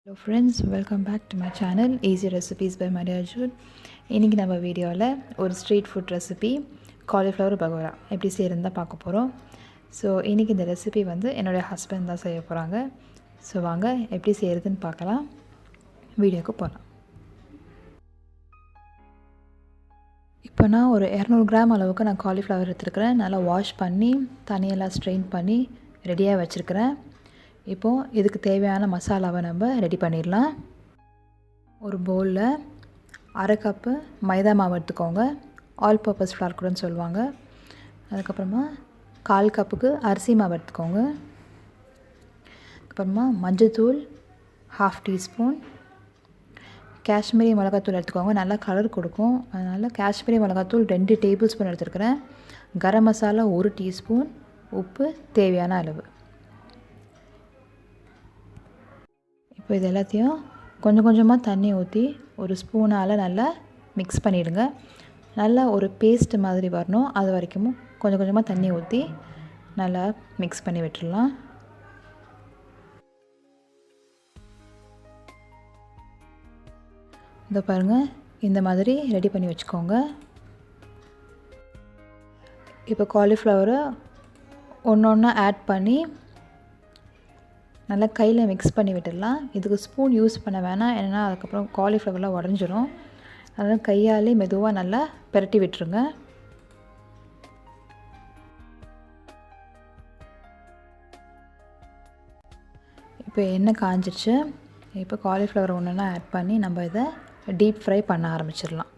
Hello friends, welcome back to my channel Easy Recipes by Maria Jude. இன்னைக்கு நம்ம வீடியோவில் ஒரு street food recipe cauliflower pakoda எப்படி செய்யறதுன்னு தான் பார்க்க போகிறோம். ஸோ இன்றைக்கி இந்த ரெசிபி வந்து என்னுடைய ஹஸ்பண்ட் தான் செய்ய போகிறாங்க. ஸோ வாங்க எப்படி செய்கிறதுன்னு பார்க்கலாம். வீடியோக்கு போகலாம். இப்போ நான் ஒரு 200 கிராம் அளவுக்கு நான் காலிஃப்ளவர் எடுத்துருக்கிறேன். நல்லா வாஷ் பண்ணி தண்ணியெல்லாம் ஸ்ட்ரெயின் பண்ணி ரெடியாக வச்சுருக்கிறேன். இப்போது இதுக்கு தேவையான மசாலாவை நம்ம ரெடி பண்ணிடலாம். ஒரு பவுலில் 1/2 கப்பு மைதா மாவு எடுத்துக்கோங்க. ஆல் பர்பஸ் ஃப்ளார் கூடன்னு சொல்லுவாங்க. அதுக்கப்புறமா 1/4 கப்புக்கு அரிசி மாவு எடுத்துக்கோங்க. அப்புறமா மஞ்சள்தூள் 1/2 டீஸ்பூன், காஷ்மீரி மிளகாத்தூள் எடுத்துக்கோங்க. நல்லா கலர் கொடுக்கும், அதனால் காஷ்மீரி மிளகாத்தூள் 2 டேபிள் ஸ்பூன் எடுத்துருக்கிறேன். கரம் மசாலா 1 டீஸ்பூன், உப்பு தேவையான அளவு. இப்போ இது எல்லாத்தையும் கொஞ்சம் கொஞ்சமாக தண்ணி ஊற்றி ஒரு ஸ்பூனால் நல்லா மிக்ஸ் பண்ணிவிடுங்க. நல்லா ஒரு பேஸ்ட் மாதிரி வரணும். அது வரைக்கும் கொஞ்சம் கொஞ்சமாக தண்ணி ஊற்றி நல்லா மிக்ஸ் பண்ணி விட்டுடலாம். இதை பாருங்கள், இந்த மாதிரி ரெடி பண்ணி வச்சுக்கோங்க. இப்போ காலிஃப்ளவரை ஒன்று ஒன்றா ஆட் பண்ணி நல்லா கையில் மிக்ஸ் பண்ணி விட்டுடலாம். இதுக்கு ஸ்பூன் யூஸ் பண்ண வேணாம், ஏன்னா அதுக்கப்புறம் காலிஃப்ளவர்லாம் உடஞ்சிரும். அதனால் கையாலே மெதுவாக நல்லா பிரட்டி விட்டுருங்க. இப்போ எண்ணெய் காஞ்சிடுச்சு. இப்போ காலிஃப்ளவர் ஒன்றுனா ஆட் பண்ணி நம்ம இதை டீப் ஃப்ரை பண்ண ஆரம்பிச்சிடலாம்.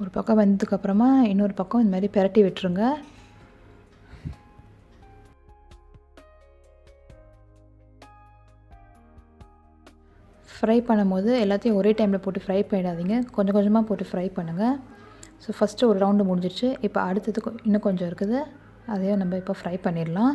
ஒரு பக்கம் வெந்ததுக்கப்புறமா இன்னொரு பக்கம் இந்த மாதிரி பிரட்டி விட்டுருங்க. ஃப்ரை பண்ணும்போது எல்லாத்தையும் ஒரே டைமில் போட்டு ஃப்ரை பண்ணிடாதீங்க, கொஞ்சம் கொஞ்சமாக போட்டு ஃப்ரை பண்ணுங்கள். ஸோ ஃபஸ்ட்டு ஒரு ரவுண்டு முடிஞ்சிடுச்சு. இப்போ அடுத்தது இன்னும் கொஞ்சம் இருக்குது, அதையும் நம்ம இப்போ ஃப்ரை பண்ணிடலாம்.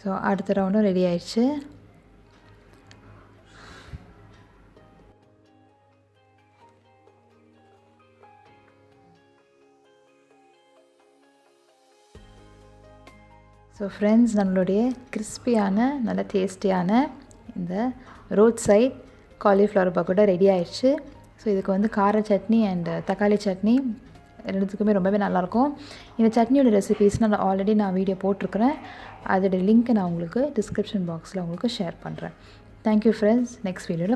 ஸோ அடுத்த ரவுண்டும் ரெடி ஆயிடுச்சு. ஸோ ஃப்ரெண்ட்ஸ், நம்மளுடைய கிறிஸ்பியான நல்ல டேஸ்டியான இந்த road side cauliflower pakoda ready ஆயிடுச்சு. ஸோ இதுக்கு வந்து கார சட்னி அண்ட் தக்காளி சட்னி ரெண்டுத்துக்குமே ரொம்பவே நல்லாயிருக்கும். இந்த சட்னியோட ரெசிபீஸ்னால் ஆல்ரெடி நான் வீடியோ போட்டிருக்கிறேன். அதோடய லிங்க்கை நான் உங்களுக்கு டிஸ்கிரிப்ஷன் பாக்ஸில் உங்களுக்கு ஷேர் பண்ணுறேன். Thank you friends. நெக்ஸ்ட் வீடியோவில்